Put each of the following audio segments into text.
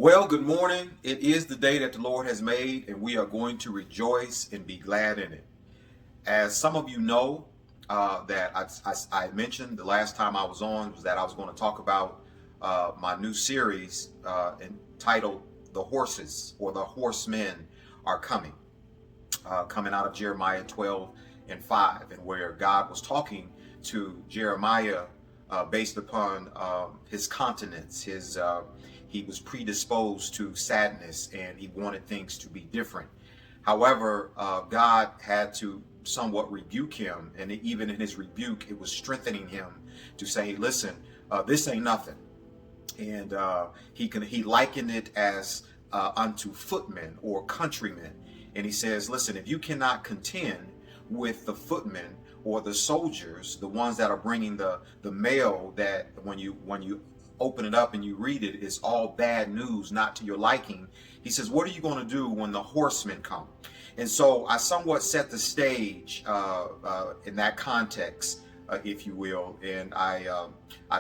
Well, good morning. It is the day that the Lord has made, and we are going to rejoice and be glad in it. As some of you know, that I mentioned the last time I was on was that I was going to talk about my new series entitled "The Horses" or "The Horsemen Are Coming," coming out of Jeremiah 12:5, and where God was talking to Jeremiah based upon his continence, he was predisposed to sadness and he wanted things to be different. However, God had to somewhat rebuke him, and even in his rebuke, it was strengthening him to say, "Listen, this ain't nothing." And he likened it as unto footmen or countrymen, and he says, "Listen, if you cannot contend with the footmen or the soldiers, the ones that are bringing the mail, that when you open it up and you read it, it's all bad news, not to your liking." He says, "What are you going to do when the horsemen come?" And so I somewhat set the stage in that context, if you will, and I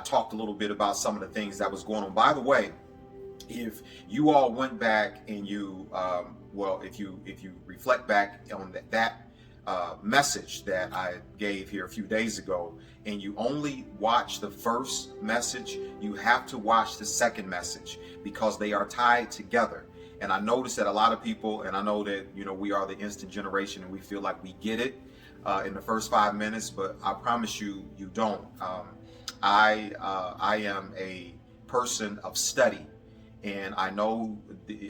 talked a little bit about some of the things that was going on. By the way, if you all went back and you if you reflect back on that message that I gave here a few days ago, and you only watch the first message, you have to watch the second message because they are tied together. And I noticed that a lot of people, and I know that we are the instant generation and we feel like we get it in the first 5 minutes, but I promise you, you don't. I am a person of study, and I know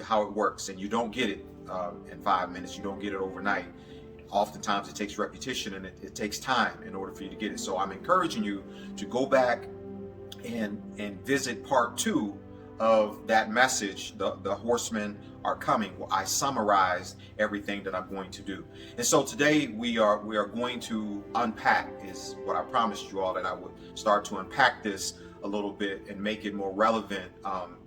how it works, and you don't get it in 5 minutes. You don't get it overnight. Oftentimes it takes repetition, and it takes time in order for you to get it. So I'm encouraging you to go back and visit part 2 of that message, the horsemen are coming. Well, I summarized everything that I'm going to do. And so today we are going to unpack, is what I promised you all, that I would start to unpack this a little bit and make it more relevant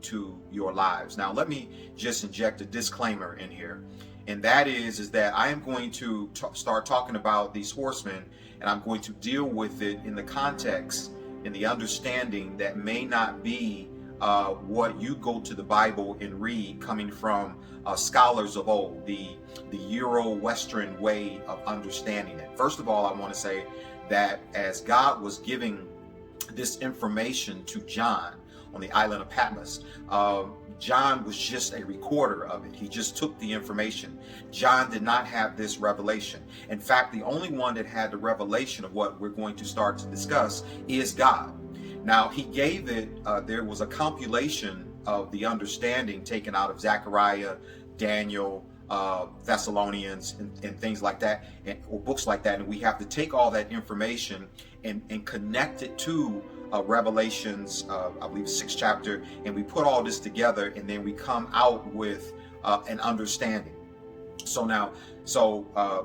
to your lives. Now, let me just inject a disclaimer in here. And that is that I am going to start talking about these horsemen, and I'm going to deal with it in the context, in the understanding that may not be what you go to the Bible and read, coming from scholars of old, the Euro-Western way of understanding it. First of all, I want to say that as God was giving this information to John on the island of Patmos, John was just a recorder of it. He just took the information. John did not have this revelation. In fact, the only one that had the revelation of what we're going to start to discuss is God. Now, he gave it, there was a compilation of the understanding taken out of Zechariah, Daniel, Thessalonians, and things like that, or books like that. And we have to take all that information and connect it to Revelations, I believe 6th chapter, and we put all this together, and then we come out with an understanding. So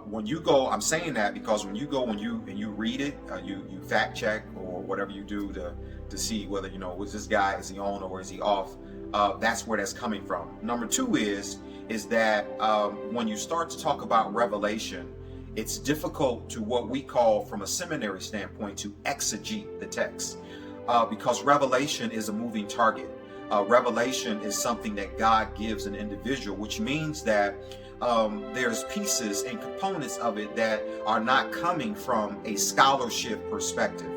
when you go, I'm saying that because when you go and you read it, you fact check or whatever you do to see whether was this guy, is he on or is he off. That's where that's coming from. Number 2 is that when you start to talk about revelation, it's difficult to what we call, from a seminary standpoint, to exegete the text, because revelation is a moving target. Revelation is something that God gives an individual, which means that there's pieces and components of it that are not coming from a scholarship perspective.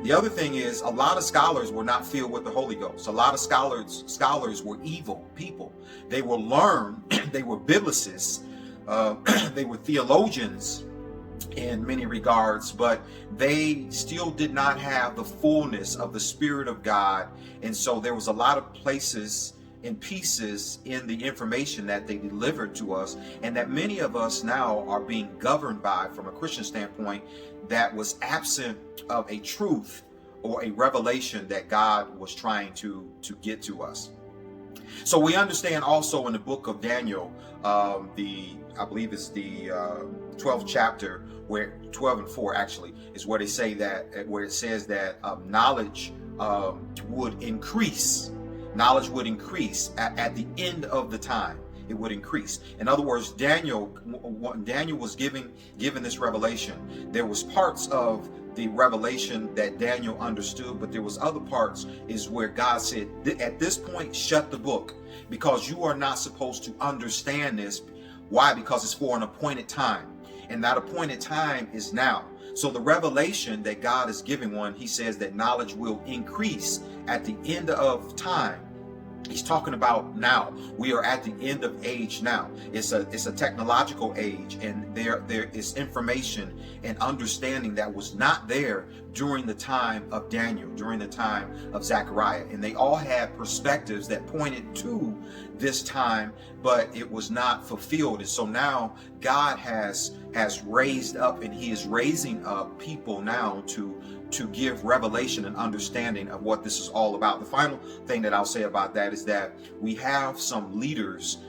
The other thing is, a lot of scholars were not filled with the Holy Ghost. A lot of scholars were evil people. They were learned, they were biblicists, they were theologians in many regards, but they still did not have the fullness of the Spirit of God. And so there was a lot of places and pieces in the information that they delivered to us, and that many of us now are being governed by, from a Christian standpoint, that was absent of a truth or a revelation that God was trying to get to us. So we understand also in the book of Daniel, I believe it's the 12th chapter, where 12:4 actually is where they say that, where it says that knowledge would increase. Knowledge would increase at the end of the time. It would increase. In other words, Daniel was given this revelation. There was parts of the revelation that Daniel understood, but there was other parts is where God said, at this point, shut the book. because you are not supposed to understand this. Why? Because it's for an appointed time, and that appointed time is now. So the revelation that God is giving one, he says that knowledge will increase at the end of time. He's talking about now. We are at the end of age now. It's a technological age, and there is information and understanding that was not there during the time of Daniel, during the time of Zechariah. And they all had perspectives that pointed to this time, but it was not fulfilled. And so now God has raised up, and he is raising up people now to give revelation and understanding of what this is all about. The final thing that I'll say about that is that we have some leaders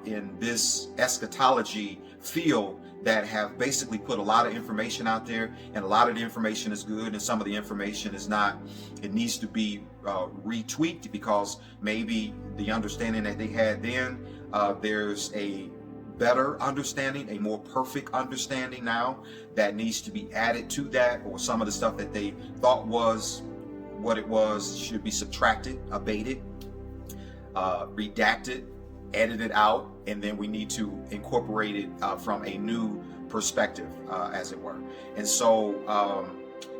in this eschatology field that have basically put a lot of information out there, and a lot of the information is good, and some of the information is not. It needs to be retweaked, because maybe the understanding that they had then, there's a better understanding, a more perfect understanding now that needs to be added to that, or some of the stuff that they thought was what it was should be subtracted, abated, redacted, edited out, and then we need to incorporate it from a new perspective, as it were. And so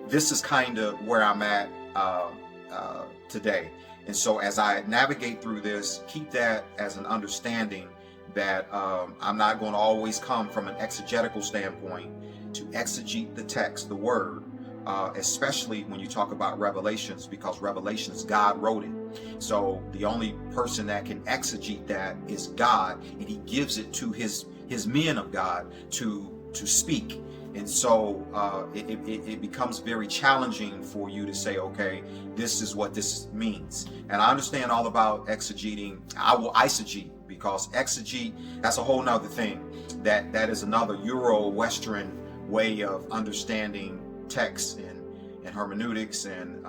this is kind of where I'm at today. And so as I navigate through this, keep that as an understanding that I'm not going to always come from an exegetical standpoint to exegete the text, the word, especially when you talk about Revelations, because Revelations, God wrote it. So the only person that can exegete that is God, and he gives it to his men of God to speak. And so it becomes very challenging for you to say, okay, this is what this means. And I understand all about exegeting. I will eisegete, because exegete, that's a whole nother thing. That is another Euro-Western way of understanding text and hermeneutics and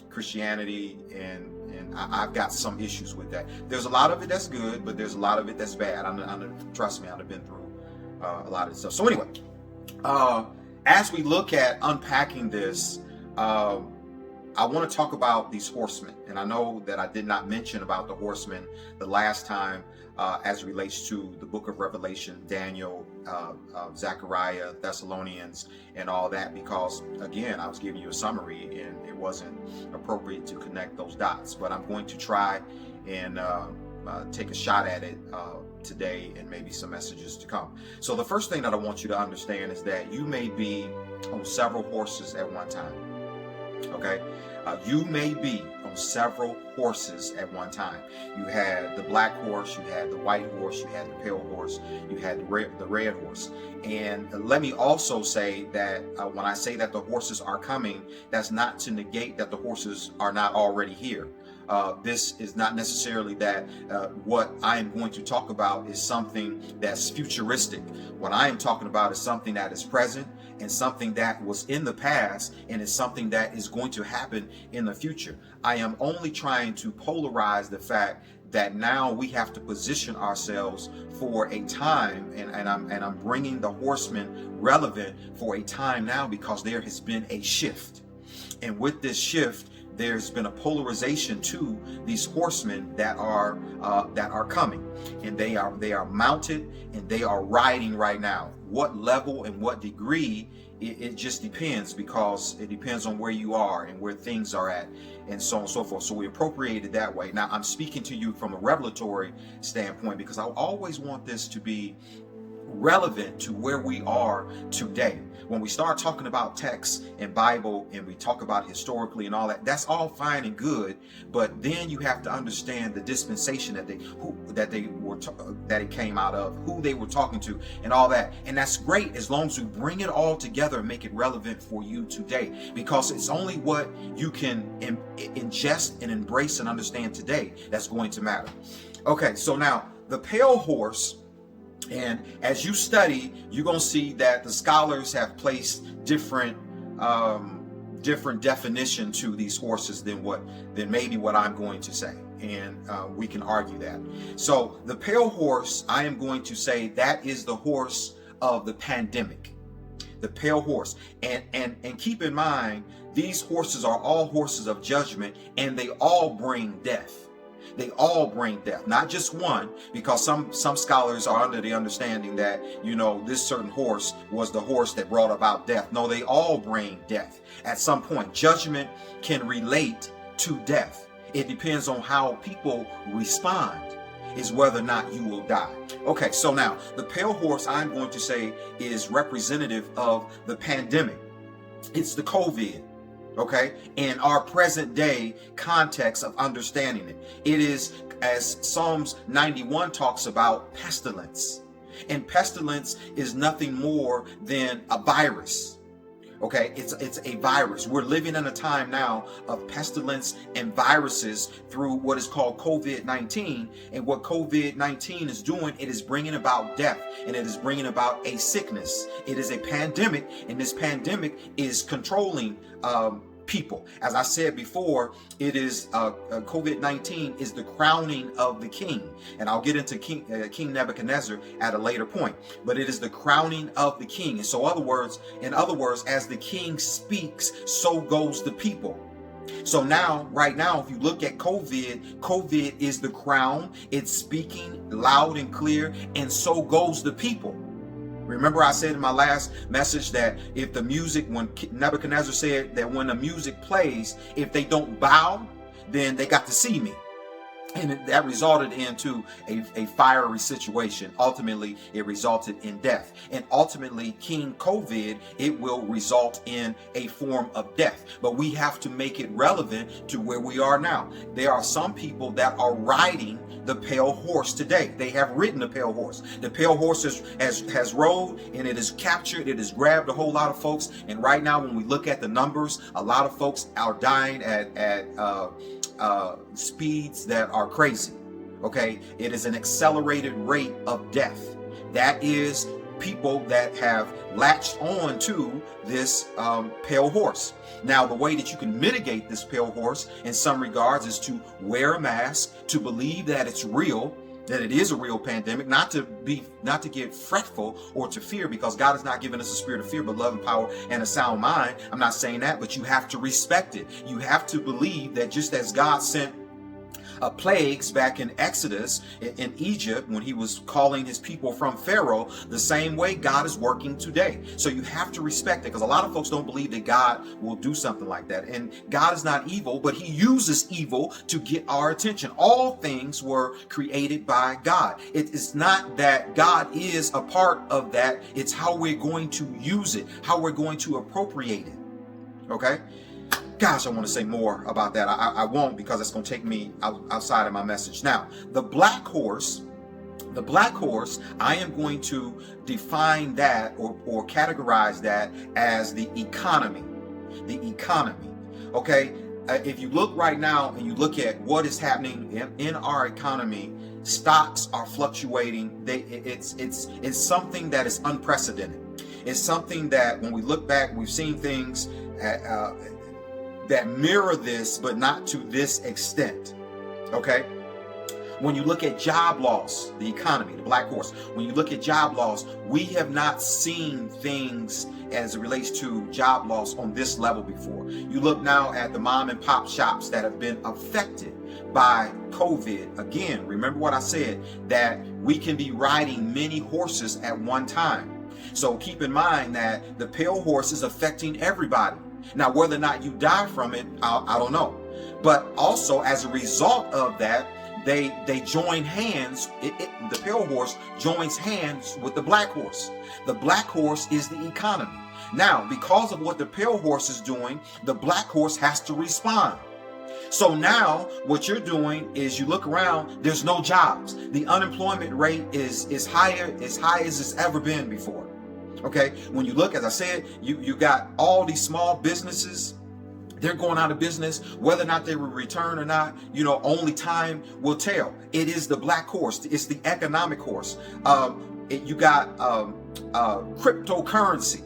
Christianity, and I've got some issues with that. There's a lot of it that's good, but there's a lot of it that's bad. Trust me, I've been through a lot of stuff. So anyway, as we look at unpacking this, I want to talk about these horsemen. And I know that I did not mention about the horsemen the last time as it relates to the book of Revelation, Daniel, Zechariah, Thessalonians, and all that, because again, I was giving you a summary and it wasn't appropriate to connect those dots. But I'm going to try and take a shot at it today, and maybe some messages to come. So the first thing that I want you to understand is that you may be on several horses at one time. Okay, you may be on several horses at one time. You had the black horse, you had the white horse, you had the pale horse, you had the red horse. And let me also say that when I say that the horses are coming, that's not to negate that the horses are not already here. This is not necessarily that what I am going to talk about is something that's futuristic. What I am talking about is something that is present, and something that was in the past, and is something that is going to happen in the future. I am only trying to polarize the fact that now we have to position ourselves for a time, and I'm bringing the horsemen relevant for a time now, because there has been a shift. And with this shift, there's been a polarization to these horsemen that are coming, and they are mounted, and they are riding right now. What level and what degree, it just depends, because it depends on where you are and where things are at, and so on and so forth. So we appropriate it that way. Now I'm speaking to you from a revelatory standpoint, because I always want this to be relevant to where we are today. When we start talking about text and Bible, and we talk about historically and all that, that's all fine and good, but then you have to understand the dispensation that it came out of, who they were talking to, and all that. And that's great as long as we bring it all together and make it relevant for you today, because it's only what you can ingest and embrace and understand today that's going to matter. Okay, so now the pale horse. And as you study, you're going to see that the scholars have placed different definition to these horses than maybe what I'm going to say. And we can argue that. So the pale horse, I am going to say that is the horse of the pandemic. The pale horse. And keep in mind, these horses are all horses of judgment, and they all bring death. They all bring death, not just one, because some scholars are under the understanding that, this certain horse was the horse that brought about death. No, they all bring death at some point. Judgment can relate to death. It depends on how people respond, is whether or not you will die. Okay, so now the pale horse, I'm going to say, is representative of the pandemic. It's the COVID. Okay, in our present day context of understanding it. It is, as Psalms 91 talks about, pestilence. And pestilence is nothing more than a virus. Okay, it's a virus. We're living in a time now of pestilence and viruses through what is called COVID-19. And what COVID-19 is doing, it is bringing about death, and it is bringing about a sickness. It is a pandemic, and this pandemic is controlling people. As I said before, it is COVID-19 is the crowning of the king, and I'll get into King Nebuchadnezzar at a later point. But it is the crowning of the king, and so in other words, as the king speaks, so goes the people. So right now, if you look at COVID is the crown. It's speaking loud and clear, and so goes the people. Remember I said in my last message that if the music, when Nebuchadnezzar said that when the music plays, if they don't bow, then they got to see me. And that resulted into a fiery situation. Ultimately, it resulted in death. And ultimately, King COVID, it will result in a form of death. But we have to make it relevant to where we are now. There are some people that are riding the pale horse today. They have ridden the pale horse. The pale horse has rode, and it has captured, it has grabbed a whole lot of folks. And right now, when we look at the numbers, a lot of folks are dying at speeds that are crazy. Okay, it is an accelerated rate of death. That is people that have latched on to this pale horse. Now, the way that you can mitigate this pale horse in some regards is to wear a mask, to believe that it's real, that it is a real pandemic, not to get fretful or to fear, because God has not given us a spirit of fear, but love and power and a sound mind. I'm not saying that, but you have to respect it. You have to believe that just as God sent plagues back in Exodus in Egypt when he was calling his people from Pharaoh, the same way God is working today. So you have to respect it, because a lot of folks don't believe that God will do something like that. And God is not evil, but he uses evil to get our attention. All things were created by God. It is not that God is a part of that. It's how we're going to use it, how we're going to appropriate it. Okay? Gosh, I want to say more about that. I won't, because it's going to take me outside of my message. Now, the black horse, I am going to define that or categorize that as the economy. The economy. Okay? If you look right now and you look at what is happening in our economy, stocks are fluctuating. It's something that is unprecedented. It's something that when we look back, we've seen things that mirror this, but not to this extent. Okay? When you look at job loss, the economy, the black horse, when you look at job loss, we have not seen things as it relates to job loss on this level before. You look now at the mom and pop shops that have been affected by COVID. Again, remember what I said, that we can be riding many horses at one time. So keep in mind that the pale horse is affecting everybody. Now, whether or not you die from it, I don't know. But also, as a result of that, they join hands. The pale horse joins hands with the black horse. The black horse is the economy. Now, because of what the pale horse is doing, the black horse has to respond. So now what you're doing is you look around, there's no jobs. The unemployment rate is as high as it's ever been before. Okay, when you look, as I said, you got all these small businesses, they're going out of business. Whether or not they will return or not, only time will tell. It is the black horse. It's the economic horse. You got cryptocurrency.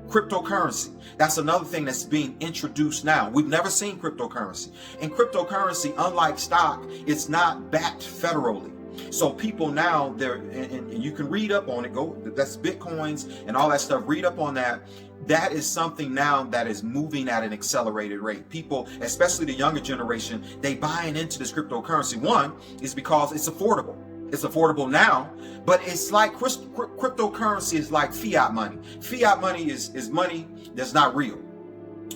Cryptocurrency. That's another thing that's being introduced now. We've never seen cryptocurrency. And cryptocurrency, unlike stock, it's not backed federally. So people now, and you can read up on it, that's Bitcoins and all that stuff, read up on that. That is something now that is moving at an accelerated rate. People, especially the younger generation, they buying into this cryptocurrency. One is because it's affordable. It's affordable now, but it's like cryptocurrency is like fiat money. Fiat money is money that's not real.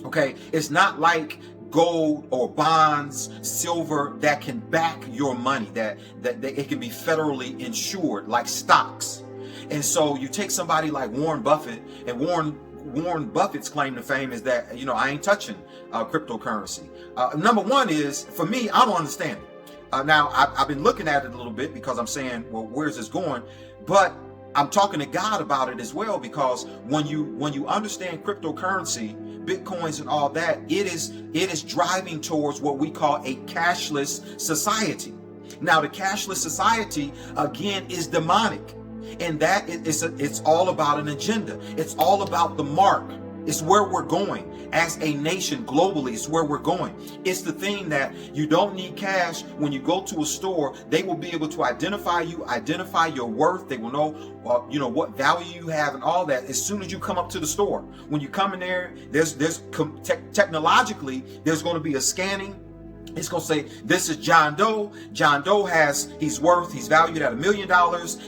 Okay, it's not like gold or bonds, silver that can back your money, that it can be federally insured like stocks. And so you take somebody like Warren Buffett, and Warren Buffett's claim to fame is that, I ain't touching cryptocurrency. Number one is, for me, I don't understand it. Now, I've been looking at it a little bit because I'm saying, well, where's this going? But I'm talking to God about it as well, because when you understand cryptocurrency, Bitcoins and all that, it is driving towards what we call a cashless society. Now, the cashless society, again, is demonic. And that it's all about an agenda. It's all about the mark. It's where we're going as a nation globally. It's where we're going. It's the thing that you don't need cash. When you go to a store, they will be able to identify you, identify your worth. They will know, what value you have and all that as soon as you come up to the store. When you come in there, technologically, there's going to be a scanning. It's going to say, this is John Doe. John Doe he's valued at $1 million.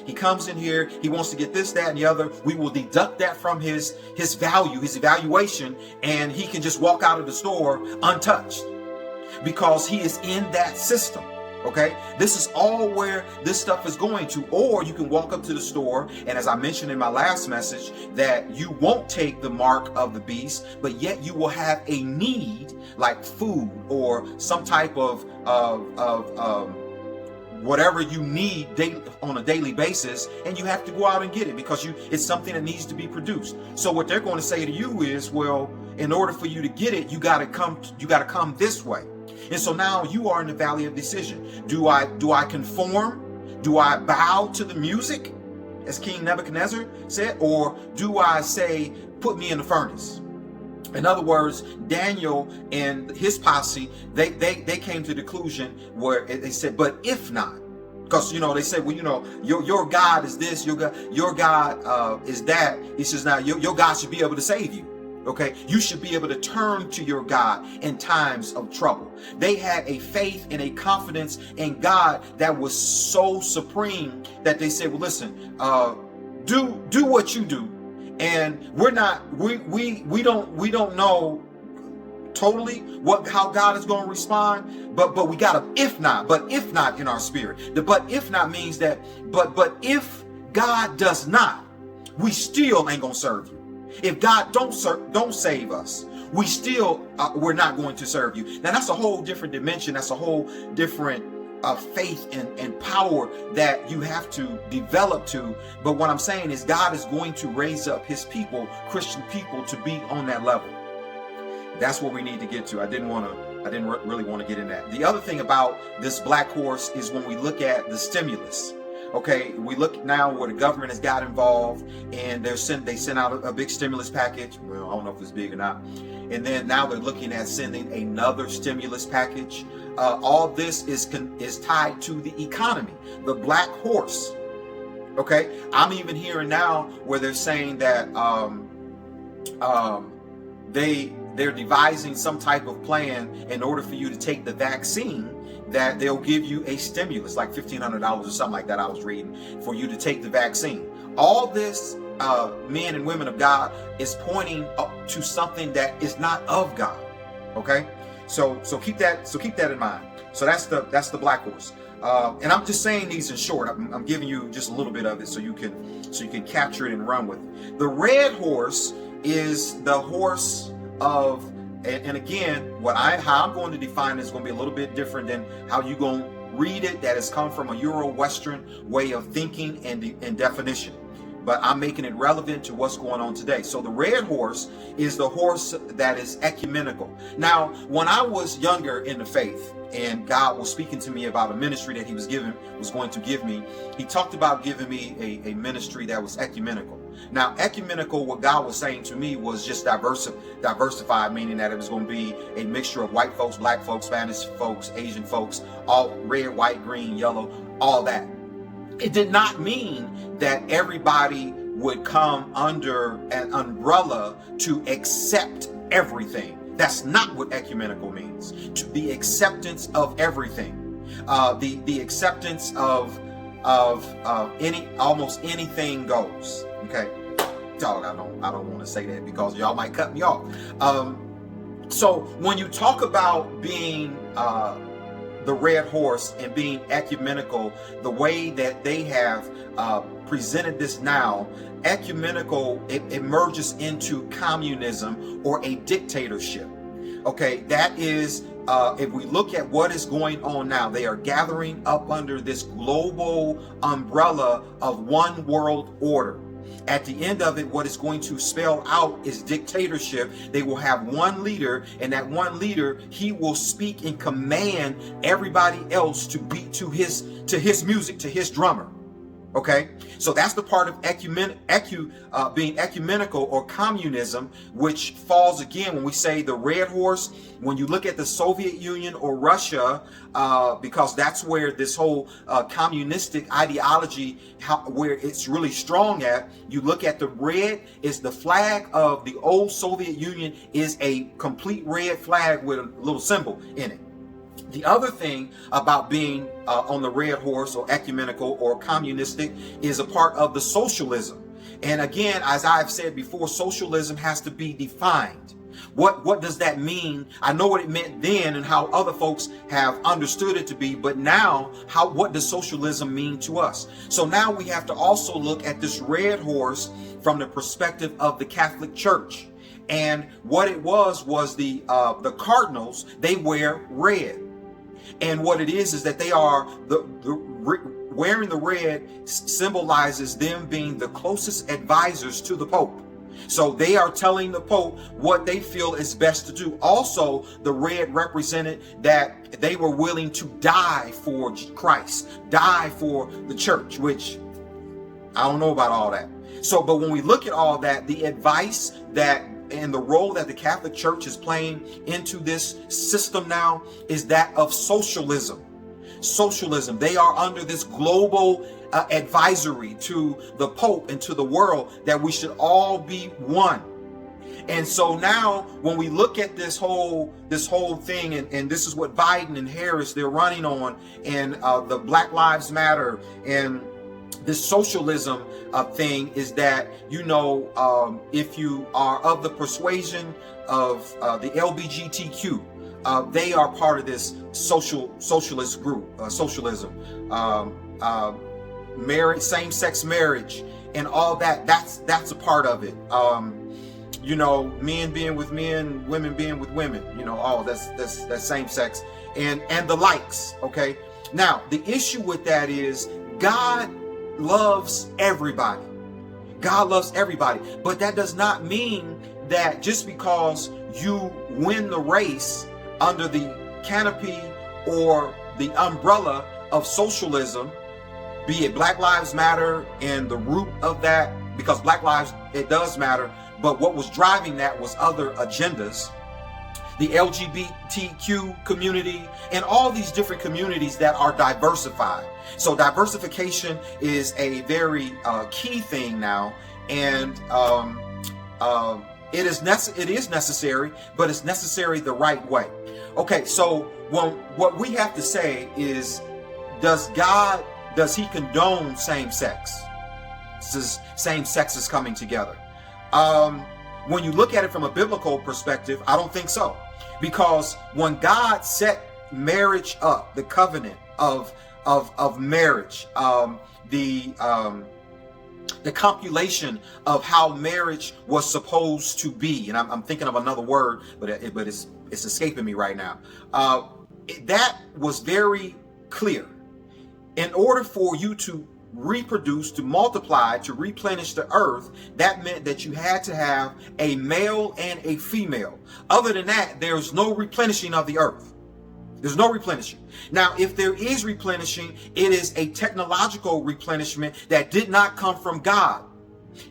He comes in here. He wants to get this, that, and the other. We will deduct that from his value, his evaluation, and he can just walk out of the store untouched because he is in that system. Okay, this is all where this stuff is going to. Or you can walk up to the store, and as I mentioned in my last message, that you won't take the mark of the beast, but yet you will have a need like food or some type of whatever you need on a daily basis, and you have to go out and get it because it's something that needs to be produced. So what they're going to say to you is, well, in order for you to get it, you got to come this way. And so now you are in the valley of decision. Do I conform? Do I bow to the music, as King Nebuchadnezzar said? Or do I say, put me in the furnace? In other words, Daniel and his posse, they came to the conclusion where they said, but if not, because, they said, well, your God is this, your God is that. He says, now your God should be able to save you. Okay, you should be able to turn to your God in times of trouble. They had a faith and a confidence in God that was so supreme that they said, well, listen, do what you do. And we don't know totally how God is going to respond, but we got to, if not in our spirit. The but if not means that, but if God does not, we still ain't going to serve you. If God don't save us, we're not going to serve you. Now that's a whole different dimension. That's a whole different faith and power that you have to develop to. But what I'm saying is God is going to raise up his people, Christian people, to be on that level. That's what we need to get to. I didn't really want to get in that. The other thing about this black horse is when we look at the stimulus. Okay, we look now where the government has got involved, and they sent out a big stimulus package. Well, I don't know if it's big or not. And then now they're looking at sending another stimulus package. All this is tied to the economy, the black horse. Okay, I'm even hearing now where they're saying that they're devising some type of plan in order for you to take the vaccine, that they'll give you a stimulus like $1,500 or something like that. I was reading, for you to take the vaccine. All this, men and women of God, is pointing up to something that is not of God. Okay, so keep that in mind. So that's the black horse. And I'm just saying these in short. I'm giving you just a little bit of it so you can capture it and run with it. The red horse is the horse of, and again, how I'm going to define it is going to be a little bit different than how you're going to read it. That has come from a Euro-Western way of thinking and definition. But I'm making it relevant to what's going on today. So the red horse is the horse that is ecumenical. Now, when I was younger in the faith, and God was speaking to me about a ministry that he was going to give me, he talked about giving me a ministry that was ecumenical. Now, ecumenical, what God was saying to me was just diversified, meaning that it was going to be a mixture of white folks, black folks, Spanish folks, Asian folks, all red, white, green, yellow, all that. It did not mean that everybody would come under an umbrella to accept everything. That's not what ecumenical means. To the acceptance of everything, the acceptance of almost anything goes. Okay, dog. I don't want to say that because y'all might cut me off. So when you talk about being the red horse and being ecumenical, the way that they have presented this now, ecumenical, it merges into communism or a dictatorship. Okay, that is, if we look at what is going on now, they are gathering up under this global umbrella of one world order. At the end of it, what it's going to spell out is dictatorship. They will have one leader, and that one leader, he will speak and command everybody else to beat to his music, to his drummer. Okay, so that's the part of being ecumenical or communism, which falls again when we say the red horse. When you look at the Soviet Union or Russia, because that's where this whole communistic ideology, where it's really strong at. You look at the red, is the flag of the old Soviet Union is a complete red flag with a little symbol in it. The other thing about being on the red horse or ecumenical or communistic is a part of the socialism. And again, as I've said before, socialism has to be defined. What does that mean? I know what it meant then and how other folks have understood it to be, but now what does socialism mean to us? So now we have to also look at this red horse from the perspective of the Catholic Church. And what it was the cardinals, they wear red. And what it is that they are wearing the red symbolizes them being the closest advisors to the Pope. So they are telling the Pope what they feel is best to do. Also, the red represented that they were willing to die for Christ, die for the church, which I don't know about all that. So, but when we look at all that, the advice that and the role that the Catholic Church is playing into this system now is that of socialism. Socialism. They are under this global advisory to the Pope and to the world that we should all be one. And so now when we look at this whole thing, and this is what Biden and Harris, they're running on, and the Black Lives Matter and this socialism thing is that, if you are of the persuasion of the LGBTQ, they are part of this socialist group, socialism, marriage, same-sex marriage, and all that. That's a part of it. Men being with men, women being with women. That's same sex, and the likes. Okay. Now the issue with that is God loves everybody. God loves everybody, but that does not mean that just because you win the race under the canopy or the umbrella of socialism, be it Black Lives Matter and the root of that, because Black Lives, it does matter, but what was driving that was other agendas, the LGBTQ community, and all these different communities that are diversified. So diversification is a very key thing now, and it is necessary, but it's necessary the right way. Okay, so what we have to say is, does he condone same sex? Same sexes coming together? When you look at it from a biblical perspective, I don't think so. Because when God set marriage up, the covenant of marriage, the compilation of how marriage was supposed to be, and I'm thinking of another word, but it's escaping me right now. That was very clear. In order for you to reproduce, to multiply, to replenish the earth, that meant that you had to have a male and a female. Other than that, there's no replenishing of the earth. There's no replenishing. Now, if there is replenishing, it is a technological replenishment that did not come from God.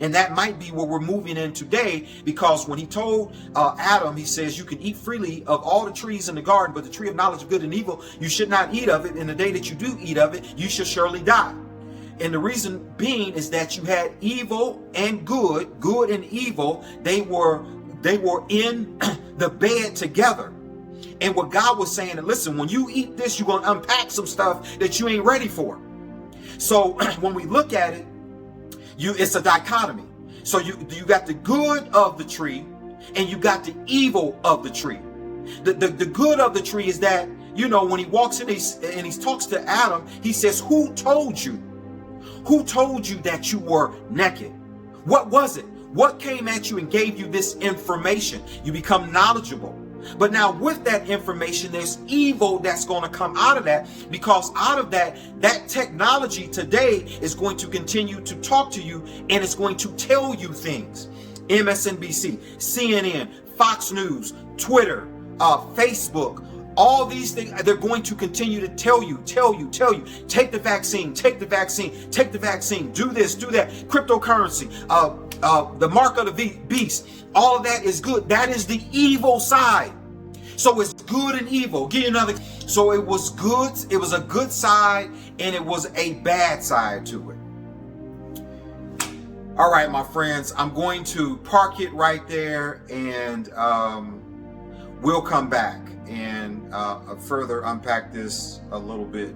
And that might be where we're moving in today, because when he told Adam, he says, you can eat freely of all the trees in the garden, but the tree of knowledge of good and evil, you should not eat of it. And the day that you do eat of it, you shall surely die. And the reason being is that you had evil and good, good and evil. They were in the bed together. And what God was saying, listen, when you eat this, you're going to unpack some stuff that you ain't ready for. So when we look at it, it's a dichotomy. So you got the good of the tree and you got the evil of the tree. The good of the tree is that, you know, when he walks in and he talks to Adam, he says, who told you? Who told you that you were naked? What was it? What came at you and gave you this information? You become knowledgeable. But now with that information, there's evil that's going to come out of that, because out of that technology today is going to continue to talk to you and it's going to tell you things. MSNBC, CNN, Fox News, Twitter, Facebook, all these things, they're going to continue to tell you, take the vaccine, take the vaccine, do this, do that, cryptocurrency, the mark of the beast, all of that is good. That is the evil side. So it's good and evil. Give you another. So it was good. It was a good side and it was a bad side to it. All right, my friends, I'm going to park it right there, and we'll come back and further unpack this a little bit.